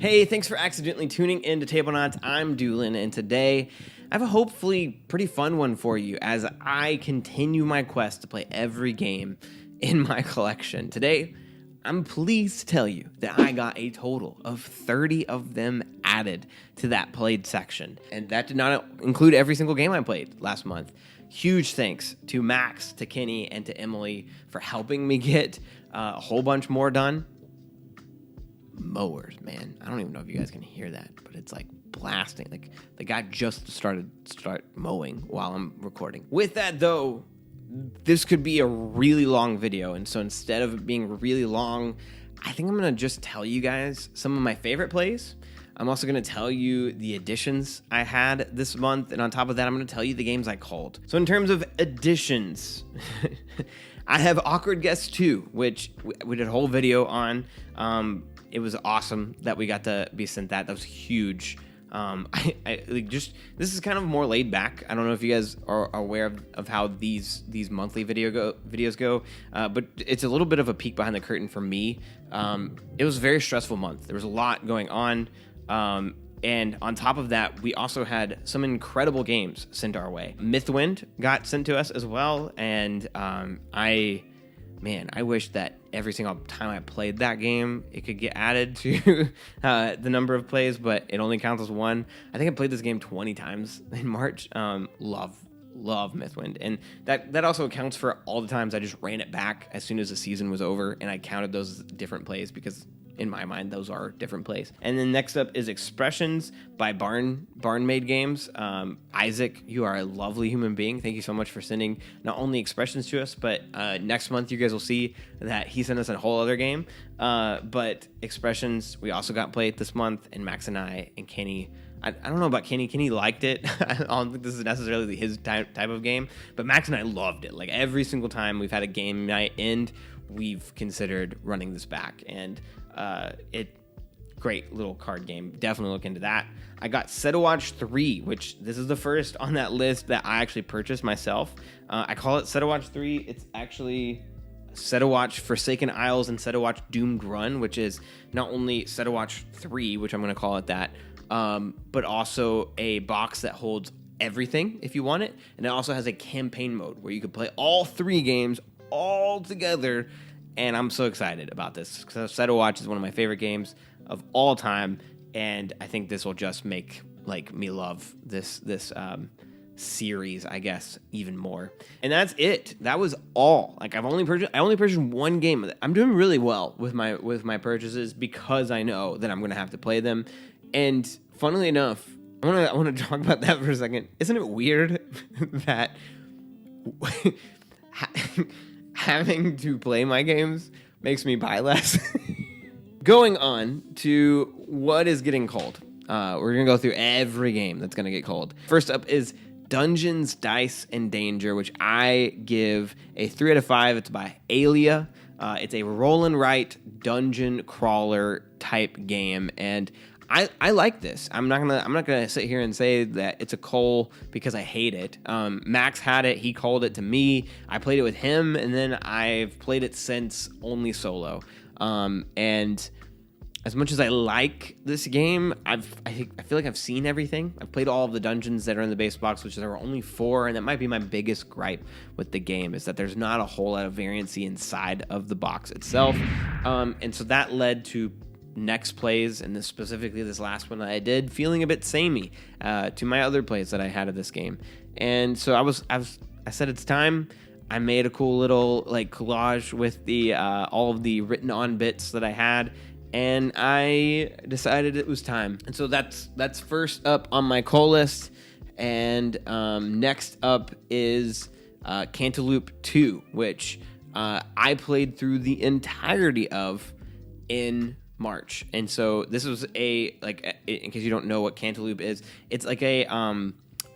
Hey, thanks for accidentally tuning in to Tablenauts. I'm Doolin, and today I have a hopefully pretty fun one for you as I continue my quest to play every game in my collection. Today, I'm pleased to tell you that I got a total of 30 of them added to that played section, and that did not include every single game I played last month. Huge thanks to Max, to Kenny, and to Emily for helping me get a whole bunch more done. Mowers, man. I don't even know if you guys can hear that, but it's like blasting. Like the guy just start mowing while I'm recording. With that though, this could be a really long video, and so instead of it being really long, I think I'm gonna just tell you guys some of my favorite plays. I'm also gonna tell you the additions I had this month, and on top of that, I'm gonna tell you the games I called. So in terms of additions, I have Awkward Guest 2, which we did a whole video on. It was awesome that we got to be sent that. That was huge. This is kind of more laid back. I don't know if you guys are aware of how these monthly videos go, but it's a little bit of a peek behind the curtain for me. It was a very stressful month. There was a lot going on, and on top of that, we also had some incredible games sent our way. Mythwind got sent to us as well, and I wish that every single time I played that game, it could get added to the number of plays, but it only counts as one. I think I played this game 20 times in March. Love Mythwind. And that also accounts for all the times I just ran it back as soon as the season was over, and I counted those different plays because in my mind, those are different plays. And then next up is Expressions by Barnmade Games. Isaac, you are a lovely human being. Thank you so much for sending not only Expressions to us, but next month you guys will see that he sent us a whole other game. But Expressions, we also got played this month, and Max and I and Kenny, I don't know about Kenny. Kenny liked it. I don't think this is necessarily his type of game, but Max and I loved it. Like every single time we've had a game night end, we've considered running this back, and great little card game. Definitely look into that. I got Set a Watch 3, which this is the first on that list that I actually purchased myself. I call it Set a Watch 3. It's actually Set a Watch Forsaken Isles and Set a Watch Doomed Run, which is not only Set a Watch 3, which I'm going to call it that, but also a box that holds everything if you want it. And it also has a campaign mode where you can play all 3 games all together. And I'm so excited about this because Set a Watch is one of my favorite games of all time, and I think this will just make me love this series, I guess, even more. And that's it. That was all. I only purchased one game. I'm doing really well with my purchases because I know that I'm going to have to play them. And funnily enough, I want to talk about that for a second. Isn't it weird that having to play my games makes me buy less? Going on to what is getting called. We're going to go through every game that's going to get called. First up is Dungeons, Dice, and Danger, which I give a 3 out of 5. It's by Alia. It's a roll and write dungeon crawler type game, and I like this. I'm not gonna sit here and say that it's a cull because I hate it. Max had it. He called it to me. I played it with him, and then I've played it since only solo. And as much as I like this game, I feel like I've seen everything. I've played all of the dungeons that are in the base box, which there are only 4, and that might be my biggest gripe with the game, is that there's not a whole lot of variancy inside of the box itself. And so that led to next plays, and specifically this last one that I did, feeling a bit samey to my other plays that I had of this game. And so I said it's time. I made a cool little collage with the all of the written on bits that I had, and I decided it was time. And so that's first up on my cull list. And next up is Cantaloupe 2, which I played through the entirety of in March. And so this was in case you don't know what Cantaloupe is, it's like a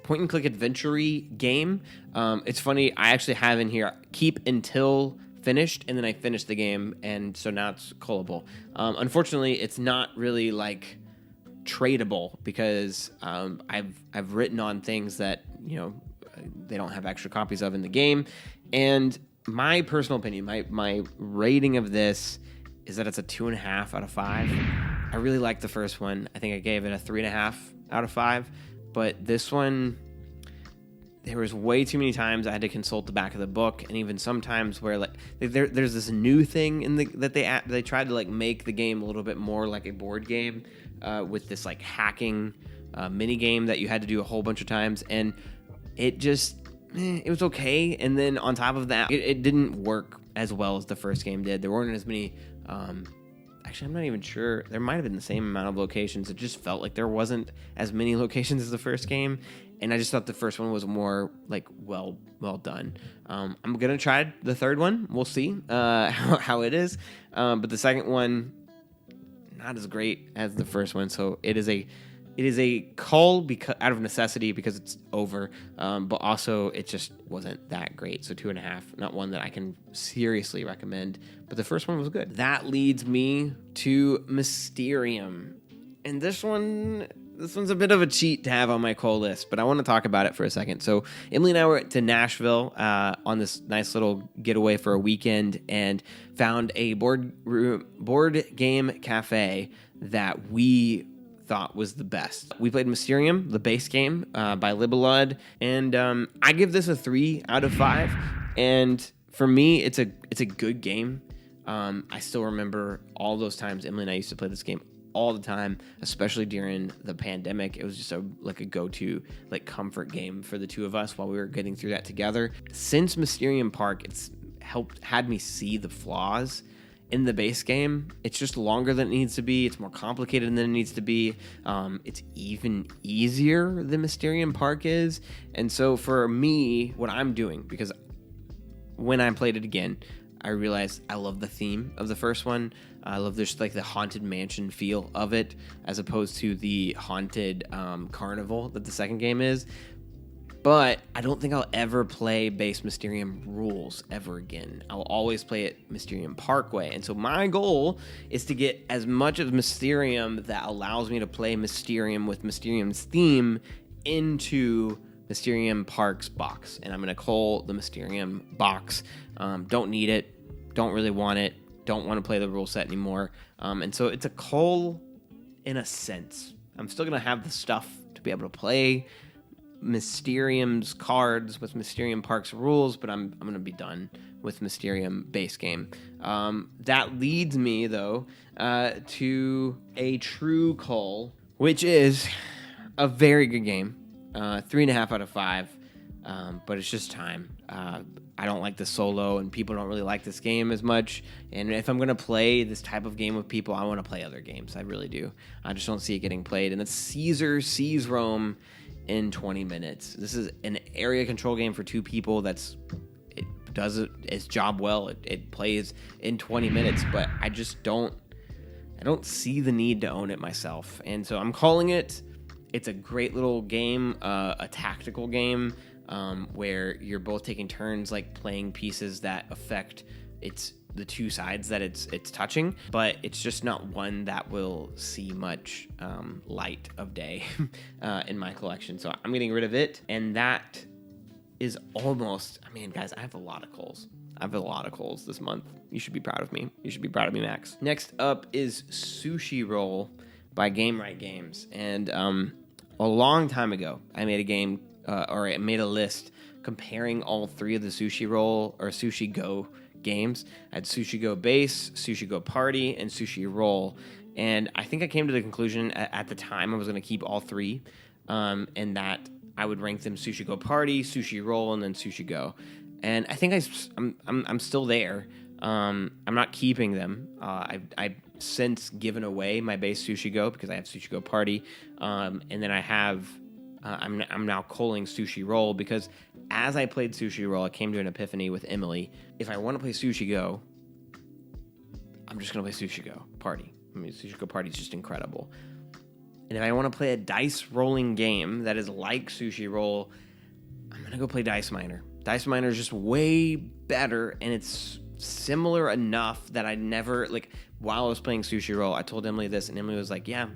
point and click adventure-y game. It's funny, I actually have in here keep until finished, and then I finished the game, and so now it's cullable. Unfortunately, it's not really tradable because I've written on things that they don't have extra copies of in the game. And my personal opinion, my rating of this is that it's a 2.5 out of 5. I really liked the first one. I think I gave it a 3.5 out of 5. But this one, there was way too many times I had to consult the back of the book, and even sometimes where like there's this new thing in that they tried to like make the game a little bit more like a board game with this like hacking mini game that you had to do a whole bunch of times, and it just it was okay. And then on top of that, it didn't work as well as the first game did. There weren't as many. Actually, I'm not even sure. There might have been the same amount of locations. It just felt like there wasn't as many locations as the first game, and I just thought the first one was more like well done. I'm gonna try the third one. We'll see how it is. But the second one, not as great as the first one. So it is a cull because out of necessity because it's over, but also it just wasn't that great. So 2.5, not one that I can seriously recommend. But the first one was good. That leads me to Mysterium, and this one's a bit of a cheat to have on my cull list, but I want to talk about it for a second. So Emily and I were to Nashville on this nice little getaway for a weekend, and found a board game cafe that we thought was the best. We played Mysterium, the base game by Libelud, and I give this a 3 out of 5. And for me, it's a good game. I still remember all those times Emily and I used to play this game all the time, especially during the pandemic. It was just a go-to like comfort game for the two of us while we were getting through that together. Since Mysterium Park, it's had me see the flaws in the base game. It's just longer than it needs to be. It's more complicated than it needs to be. It's even easier than Mysterium Park is. And so for me, what I'm doing, because when I played it again, I realized I love the theme of the first one. I love just like the haunted mansion feel of it, as opposed to the haunted carnival that the second game is. But I don't think I'll ever play base Mysterium rules ever again. I'll always play it Mysterium Parkway. And so my goal is to get as much of Mysterium that allows me to play Mysterium with Mysterium's theme into Mysterium Park's box. And I'm going to cull the Mysterium box. Don't need it. Don't really want it. Don't want to play the rule set anymore. And so it's a cull in a sense. I'm still going to have the stuff to be able to play Mysterium's cards with Mysterium Park's rules, but I'm going to be done with Mysterium base game. That leads me, though, to a true cull, which is a very good game. 3.5 out of 5, but it's just time. I don't like the solo, and people don't really like this game as much. And if I'm going to play this type of game with people, I want to play other games. I really do. I just don't see it getting played. And it's Caesar Sees Rome in 20 minutes. This is an area control game for 2 people. It does its job well. It plays in 20 minutes, but I don't see the need to own it myself. And so I'm calling it. It's a great little game, a tactical game, where you're both taking turns, like playing pieces that affect the two sides that it's touching, but it's just not one that will see much light of day in my collection. So I'm getting rid of it, and that is almost. I mean, guys, I have a lot of culls. I have a lot of culls this month. You should be proud of me. You should be proud of me, Max. Next up is Sushi Roll by Game Right Games, and a long time ago, I made a game, or I made a list comparing all 3 of the Sushi Roll or Sushi Go games. I had Sushi Go Base, Sushi Go Party, and Sushi Roll. And I think I came to the conclusion at the time I was going to keep all 3, and that I would rank them Sushi Go Party, Sushi Roll, and then Sushi Go. And I think I'm still there. I'm not keeping them. I've since given away my base Sushi Go because I have Sushi Go Party, and then I have I'm now culling Sushi Roll because as I played Sushi Roll, I came to an epiphany with Emily. If I want to play Sushi Go, I'm just going to play Sushi Go Party. I mean, Sushi Go Party is just incredible. And if I want to play a dice rolling game that is like Sushi Roll, I'm going to go play Dice Miner. Dice Miner is just way better, and it's similar enough that I never, while I was playing Sushi Roll, I told Emily this, and Emily was like, yeah,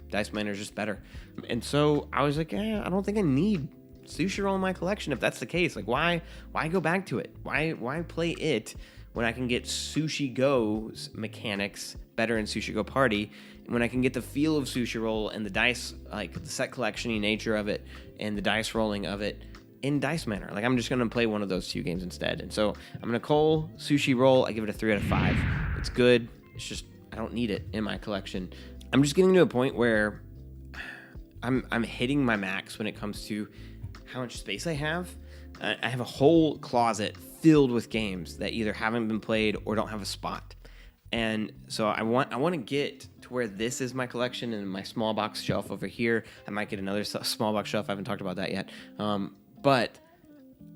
Dice Miner is just better. And so I was like, I don't think I need Sushi Roll in my collection if that's the case. Why go back to it? Why play it when I can get Sushi Go's mechanics better in Sushi Go Party, when I can get the feel of Sushi Roll and the dice, like the set collection-y nature of it and the dice rolling of it in Dice Manor. Like, I'm just going to play one of those 2 games instead. And so I'm going to cull Sushi Roll. I give it a 3 out of 5. It's good. It's just, I don't need it in my collection. I'm just getting to a point where I'm hitting my max when it comes to how much space I have. I have a whole closet filled with games that either haven't been played or don't have a spot. And so I want to get to where this is my collection and my small box shelf over here. I might get another small box shelf. I haven't talked about that yet. But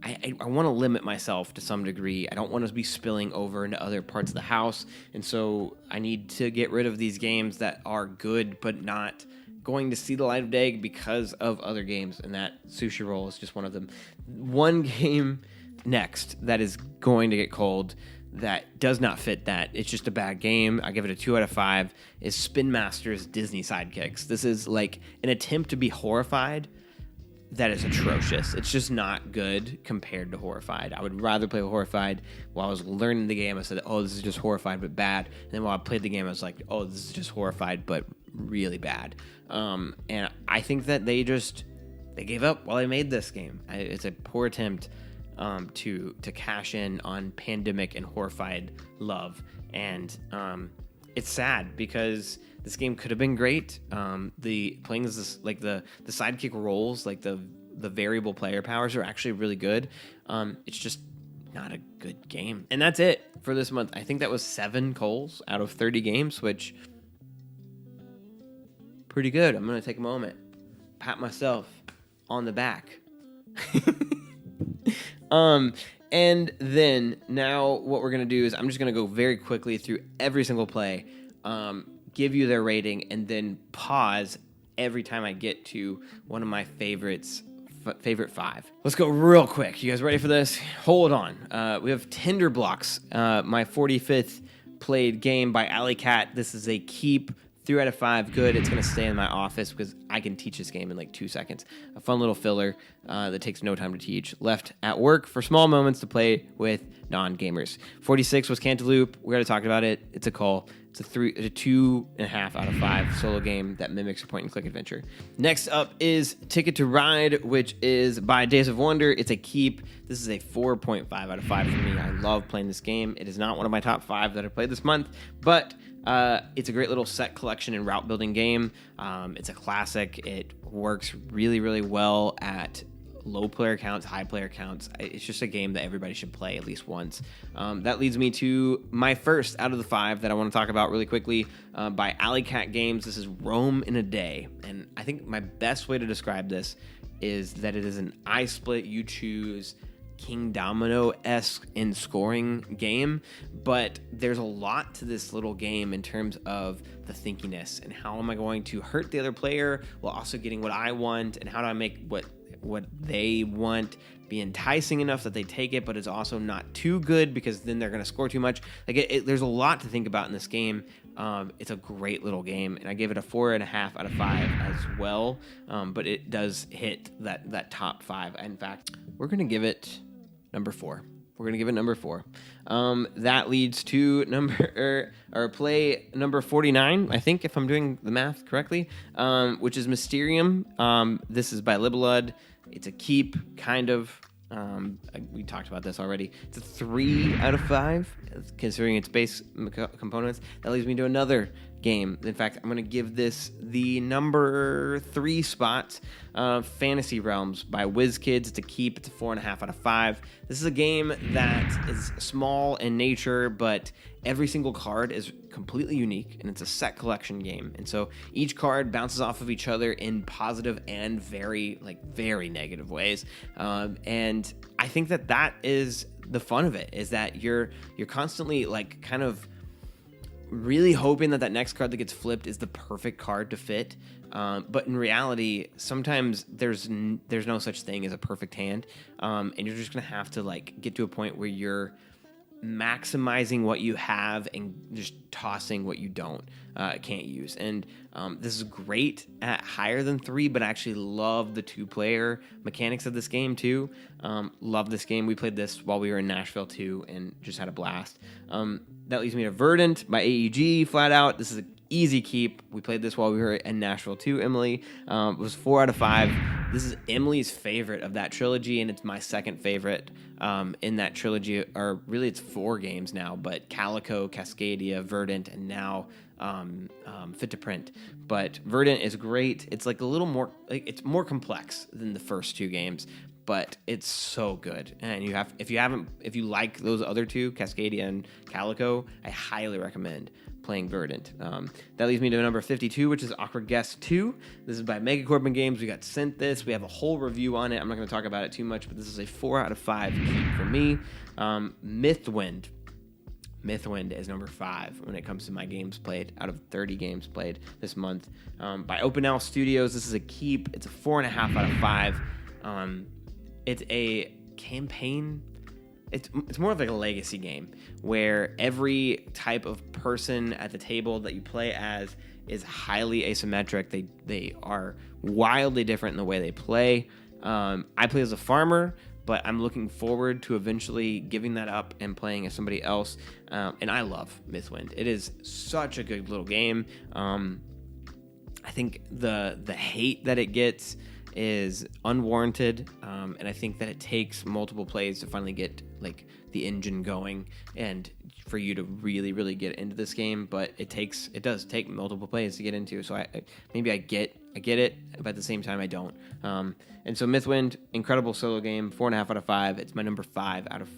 I want to limit myself to some degree. I don't want to be spilling over into other parts of the house. And so I need to get rid of these games that are good but not going to see the light of day because of other games. And that Sushi Roll is just one of them. One game next that is going to get cold that does not fit that. It's just a bad game. I give it a 2 out of 5. Is Spin Master's Disney Sidekicks. This is like an attempt to be Horrified that is atrocious. It's just not good compared to Horrified. I would rather play Horrified. While I was learning the game, I said, oh, this is just Horrified but bad. And then while I played the game, I was like, oh, this is just Horrified but really bad. And I think that they gave up while they made this game. It's a poor attempt to cash in on Pandemic and Horrified love. And it's sad because this game could have been great. Playing this, like the sidekick rolls, like the variable player powers are actually really good. It's just not a good game. And that's it for this month. I think that was 7 culls out of 30 games, which pretty good. I'm going to take a moment, pat myself on the back. And then now what we're going to do is I'm just going to go very quickly through every single play, give you their rating, and then pause every time I get to one of my favorite 5. Let's go real quick. You guys ready for this? Hold on. We have Tinder Blocks, my 45th played game by Alley Cat. This is a keep. 3 out of 5, good. It's going to stay in my office because I can teach this game in like 2 seconds. A fun little filler that takes no time to teach. Left at work for small moments to play with non-gamers. 46 was Cantaloupe. We already talked about it. It's a call. It's a 2.5 out of 5 solo game that mimics a point-and-click adventure. Next up is Ticket to Ride, which is by Days of Wonder. It's a keep. This is a 4.5 out of 5 for me. I love playing this game. It is not one of my top 5 that I played this month, but it's a great little set collection and route building game. It's a classic. It works really, really well at low player counts, high player counts. It's just a game that everybody should play at least once. That leads me to my first out of the 5 that I want to talk about really quickly by Alley Cat Games. This is Rome in a Day. And I think my best way to describe this is that it is an I split, you choose King Domino-esque in scoring game, but there's a lot to this little game in terms of the thinkiness and how am I going to hurt the other player while also getting what I want, and how do I make what they want be enticing enough that they take it, but it's also not too good because then they're going to score too much. Like there's a lot to think about in this game. It's a great little game, and I gave it a 4.5 out of 5 as well. But it does hit that top 5. In fact, we're going to give it number 4. We're going to give it number 4. That leads to play number 49, I think, if I'm doing the math correctly, which is Mysterium. This is by Libelud. It's a keep, kind of. We talked about this already. It's a 3 out of 5, considering its base components. That leads me to another game. In fact, I'm going to give this the number 3 spot. Fantasy Realms by WizKids. It's a keep. It's a 4.5 out of 5. This is a game that is small in nature, but every single card is completely unique, and it's a set collection game. And so each card bounces off of each other in positive and very negative ways. And I think that is the fun of it, is that you're constantly like kind of really hoping that next card that gets flipped is the perfect card to fit. But in reality, sometimes there's no such thing as a perfect hand. And you're just going to have to like get to a point where you're maximizing what you have and just tossing what you can't use. And this is great at higher than 3, but I actually love the 2-player mechanics of this game too. Love this game. We played this while we were in Nashville too and just had a blast. That leads me to Verdant by AEG, flat out. This is an easy keep. We played this while we were in Nashville too, Emily. It was 4 out of 5. This is Emily's favorite of that trilogy, and it's my second favorite in that trilogy. Or really, it's 4 games now, but Calico, Cascadia, Verdant, and now Fit to Print. But Verdant is great. It's like a little more, it's more complex than the first 2 games, but it's so good. And if you like those other 2, Cascadia and Calico, I highly recommend playing Verdant. That leads me to number 52, which is Awkward Guess 2. This is by Megacorp Games. We got sent this. We have a whole review on it. I'm not going to talk about it too much, but this is a 4 out of 5 keep for me. Mythwind. Mythwind is number 5 when it comes to my games played out of 30 games played this month. By Open Owl Studios, this is a keep. It's a 4.5 out of 5. It's a campaign. It's more of like a legacy game where every type of person at the table that you play as is highly asymmetric. They are wildly different in the way they play. I play as a farmer, but I'm looking forward to eventually giving that up and playing as somebody else. And I love Mythwind. It is such a good little game. I think the hate that it gets is unwarranted, and I think that it takes multiple plays to finally get like the engine going and for you to really, really get into this game. But it does take multiple plays to get into. So I get it, but at the same time I don't. And so Mythwind, incredible solo game, 4.5 out of 5. It's my number 5 out of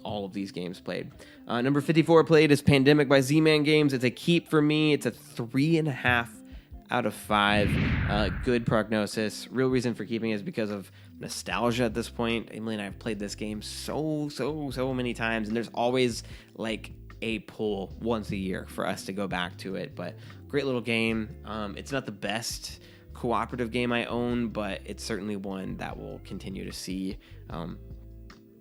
all of these games played. Number 54 played is Pandemic by Z-Man Games. It's a keep for me. It's a 3.5 out of 5. Good prognosis. Real reason for keeping is because of nostalgia at this point. Emily and I have played this game so many times, and there's always like a pull once a year for us to go back to it. But great little game. It's not the best cooperative game I own, but it's certainly one that will continue to see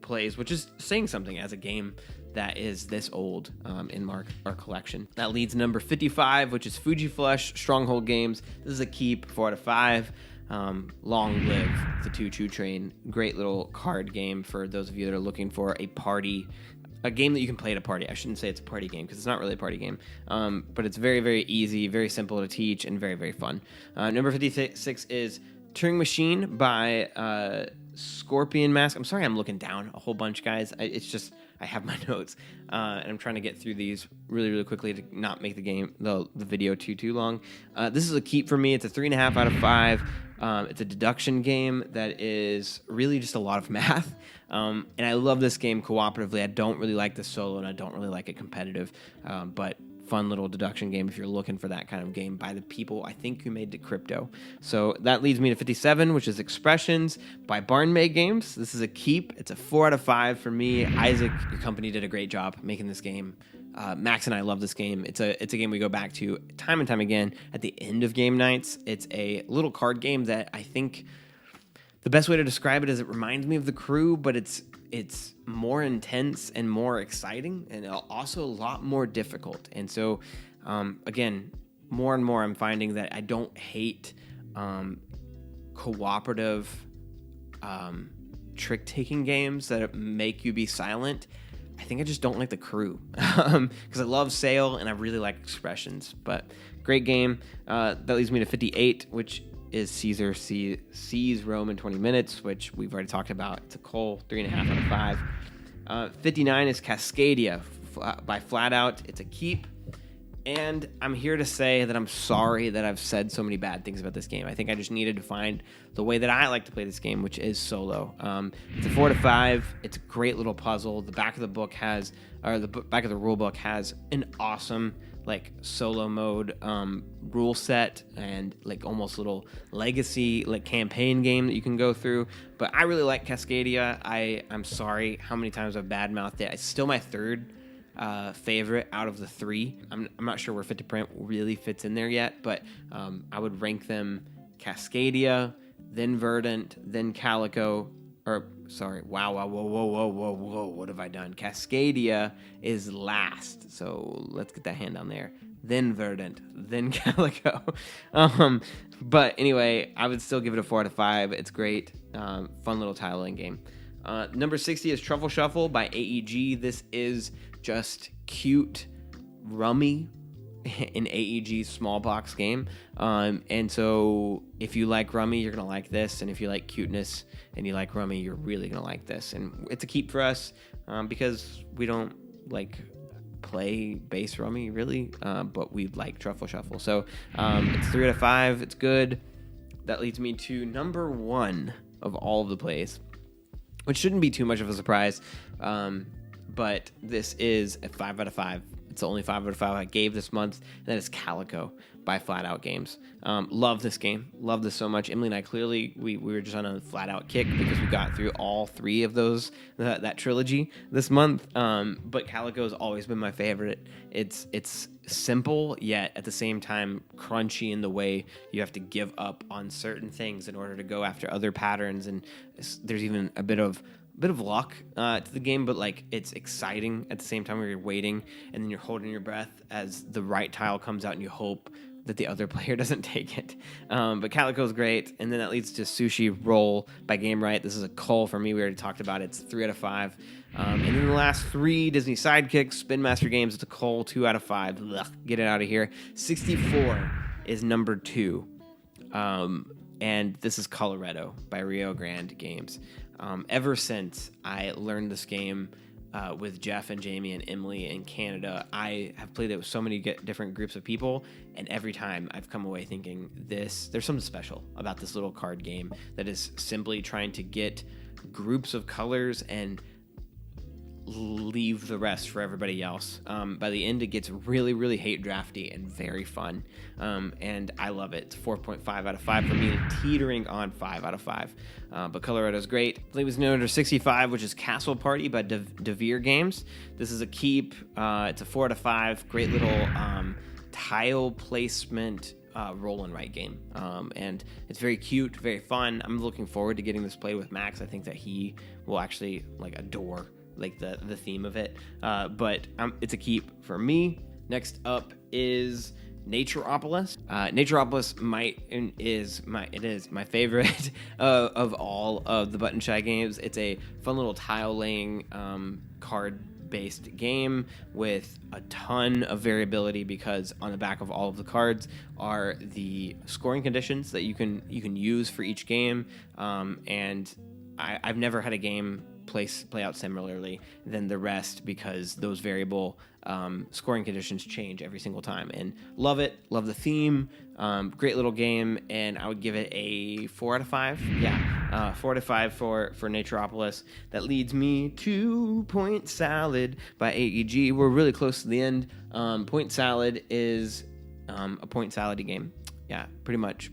plays, which is saying something as a game that is this old in our collection. That leads number 55, which is Fuji Flush Stronghold Games. This is a keep, 4 out of 5. Long live the Two Choo Train. Great little card game for those of you that are looking for a game that you can play at a party. I shouldn't say it's a party game because it's not really a party game, but it's very, very easy, very simple to teach, and very, very fun. Number 56 is Turing Machine by Scorpion Mask. I'm sorry I'm looking down a whole bunch, guys. I have my notes, and I'm trying to get through these really, really quickly to not make the video too long. This is a keep for me. It's a 3.5 out of 5. It's a deduction game that is really just a lot of math, and I love this game cooperatively. I don't really like the solo, and I don't really like it competitive, but fun little deduction game if you're looking for that kind of game by the people I think who made Decrypto. So that leads me to 57, which is Expressions by Barnmade Games. This is a keep. It's a 4 out of 5 for me. Isaac, your company did a great job making this game. Max and I love this game. It's a game we go back to time and time again at the end of game nights. It's a little card game that I think the best way to describe it is it reminds me of The Crew, but it's more intense and more exciting, and also a lot more difficult. And so, again, more and more I'm finding that I don't hate cooperative trick-taking games that make you be silent. I think I just don't like The Crew because I love Sail and I really like Expressions. But great game. That leads me to 58, which is Caesar sees Rome in 20 minutes, which we've already talked about. It's a Cull, 3.5 out of 5. 59 is Cascadia by Flat Out. It's a keep. And I'm here to say that I'm sorry that I've said so many bad things about this game. I think I just needed to find the way that I like to play this game, which is solo. It's a 4 out of 5. It's a great little puzzle. The back of the book has, or the back of the rule book has an awesome like solo mode rule set and like almost little legacy like campaign game that you can go through. But I really like Cascadia. I'm sorry how many times I've badmouthed it. It's still my third favorite out of the 3. I'm not sure where Fit to Print really fits in there yet, but I would rank them Cascadia, then Verdant, then Calico, or sorry. Wow. Whoa. What have I done? Cascadia is last. So let's get that hand down there. Then Verdant, then Calico. But anyway, I would still give it a 4 out of 5. It's great. Fun little tiling game. Number 60 is Truffle Shuffle by AEG. This is just cute rummy in AEG's small box game. And so if you like rummy, you're going to like this. And if you like cuteness and you like rummy, you're really going to like this. And it's a keep for us because we don't play base rummy really, but we like Truffle Shuffle. So it's 3 out of 5. It's good. That leads me to number 1 of all of the plays, which shouldn't be too much of a surprise. But this is a 5 out of 5. It's the only 5 out of 5 I gave this month. And that is Calico by Flat Out Games. Love this game. Love this so much. Emily and I clearly, we were just on a flat out kick because we got through all 3 of those, that trilogy this month. But Calico has always been my favorite. It's simple, yet at the same time crunchy in the way you have to give up on certain things in order to go after other patterns. And there's even a bit of luck to the game, but it's exciting at the same time where you're waiting and then you're holding your breath as the right tile comes out and you hope that the other player doesn't take it. But Calico is great. And then that leads to Sushi Roll by Game Right. This is a cull for me. We already talked about it. It's 3 out of 5. And then the last 3 Disney Sidekicks, Spin Master Games, it's a cull, 2 out of 5. Ugh, get it out of here. 64 is number 2. And this is Colorado by Rio Grande Games. Ever since I learned this game with Jeff and Jamie and Emily in Canada, I have played it with so many different groups of people, and every time I've come away thinking there's something special about this little card game that is simply trying to get groups of colors and leave the rest for everybody else. By the end, it gets really, really hate drafty and very fun. And I love it. It's 4.5 out of 5 for me, teetering on 5 out of 5. But Colorado's great. Play was number 65, which is Castle Party by DeVere Games. This is a keep. It's a 4 out of 5. Great little tile placement roll and write game. And it's very cute, very fun. I'm looking forward to getting this played with Max. I think that he will actually adore the theme of it, but it's a keep for me. Next up is Naturopolis. Naturopolis is my favorite of all of the Button Shy games. It's a fun little tile laying card-based game with a ton of variability because on the back of all of the cards are the scoring conditions that you can use for each game, and I've never had a game play out similarly than the rest because those variable scoring conditions change every single time. And love it. Love the theme. Great little game. And I would give it a 4 out of 5. Yeah, 4 out of 5 for Naturopolis. That leads me to Point Salad by AEG. We're really close to the end. Point Salad is a point salad game. Yeah, pretty much.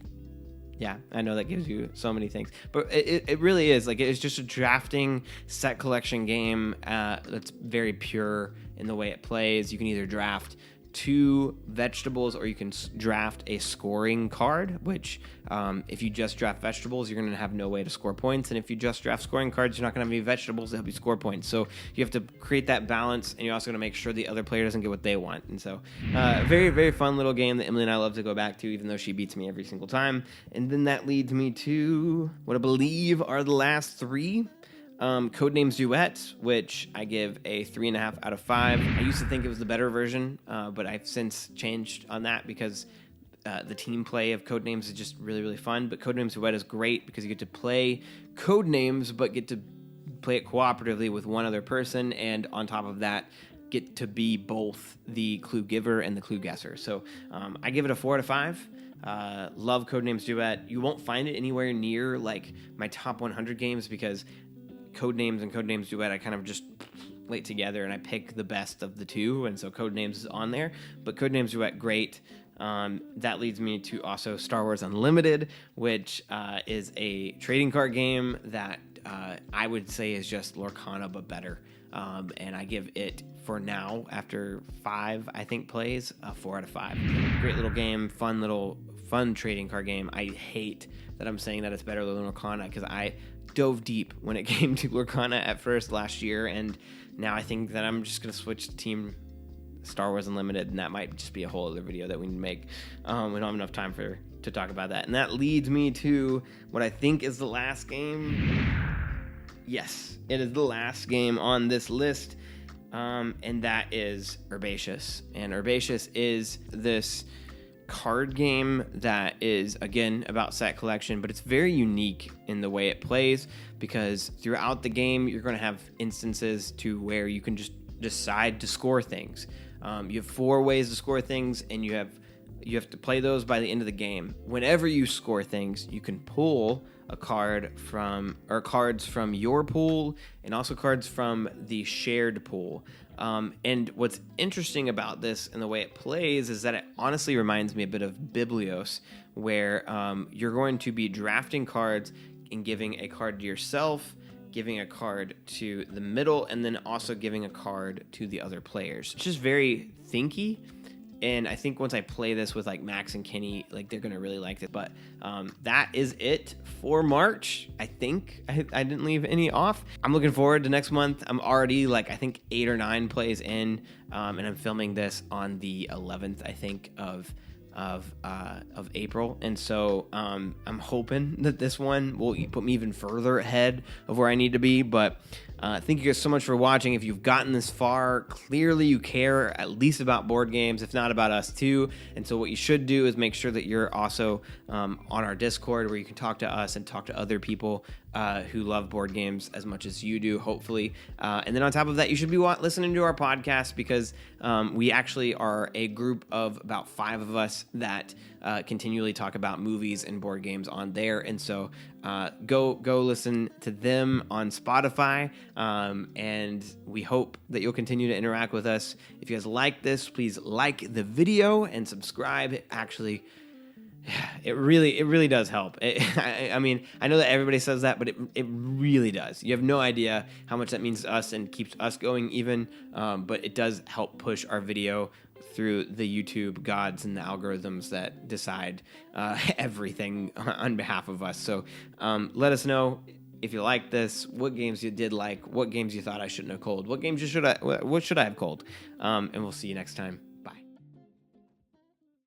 Yeah, I know that gives you so many things, but it really is it's just a drafting set collection game that's very pure in the way it plays. You can either draft 2 vegetables or you can draft a scoring card, which if you just draft vegetables, you're going to have no way to score points. And if you just draft scoring cards, you're not going to have any vegetables to help you score points. So you have to create that balance, and you're also going to make sure the other player doesn't get what they want. And so very, very fun little game that Emily and I love to go back to, even though she beats me every single time. And then that leads me to what I believe are the last 3. Codenames Duet, which I give a 3.5 out of 5. I used to think it was the better version, but I've since changed on that because the team play of Codenames is just really, really fun. But Codenames Duet is great because you get to play Codenames, but get to play it cooperatively with one other person, and on top of that, get to be both the clue giver and the clue guesser. So I give it a 4 out of 5. Love Codenames Duet. You won't find it anywhere near my top 100 games because Codenames and Codenames Duet I kind of just lay together and I pick the best of the 2, and so Codenames is on there. But Codenames Duet, great. That leads me to also Star Wars Unlimited, which is a trading card game that I would say is just Lorcana but better. And I give it, for now, after 5 I think plays, a 4 out of 5. Great little game, fun little fun trading card game. I hate that I'm saying that it's better than Lorcana, because I dove deep when it came to Lorcana at first last year, and now I think that I'm just going to switch to Team Star Wars Unlimited, and that might just be a whole other video that we need to make. We don't have enough time to talk about that. And that leads me to what I think is the last game. Yes, it is the last game on this list, and that is Herbaceous. And Herbaceous is this card game that is, again, about set collection, but it's very unique in the way it plays, because throughout the game you're going to have instances to where you can just decide to score things. You have 4 ways to score things, and you have to play those by the end of the game. Whenever you score things, you can pull a card from, or cards from your pool, and also cards from the shared pool. And what's interesting about this and the way it plays is that it honestly reminds me a bit of Biblios, where you're going to be drafting cards and giving a card to yourself, giving a card to the middle, and then also giving a card to the other players. It's just very thinky. And I think once I play this with like Max and Kenny, like they're gonna really like it. But that is it for March. I think I didn't leave any off. I'm looking forward to next month. I'm already like, I think 8 or 9 plays in, and I'm filming this on the 11th, I think, of April. And so I'm hoping that this one will put me even further ahead of where I need to be. But thank you guys so much for watching. If you've gotten this far, clearly you care at least about board games, if not about us too. And so what you should do is make sure that you're also on our Discord, where you can talk to us and talk to other people who love board games as much as you do, hopefully. And then on top of that, you should be listening to our podcast, because we actually are a group of about 5 of us that continually talk about movies and board games on there. And so go listen to them on Spotify, and we hope that you'll continue to interact with us. If you guys like this, please like the video and subscribe. It really does help. I mean, I know that everybody says that, but it really does. You have no idea how much that means to us and keeps us going even, but it does help push our video through the YouTube gods and the algorithms that decide everything on behalf of us. So let us know if you like this, what games you did like, what games you thought I shouldn't have culled, what should I have culled, and we'll see you next time.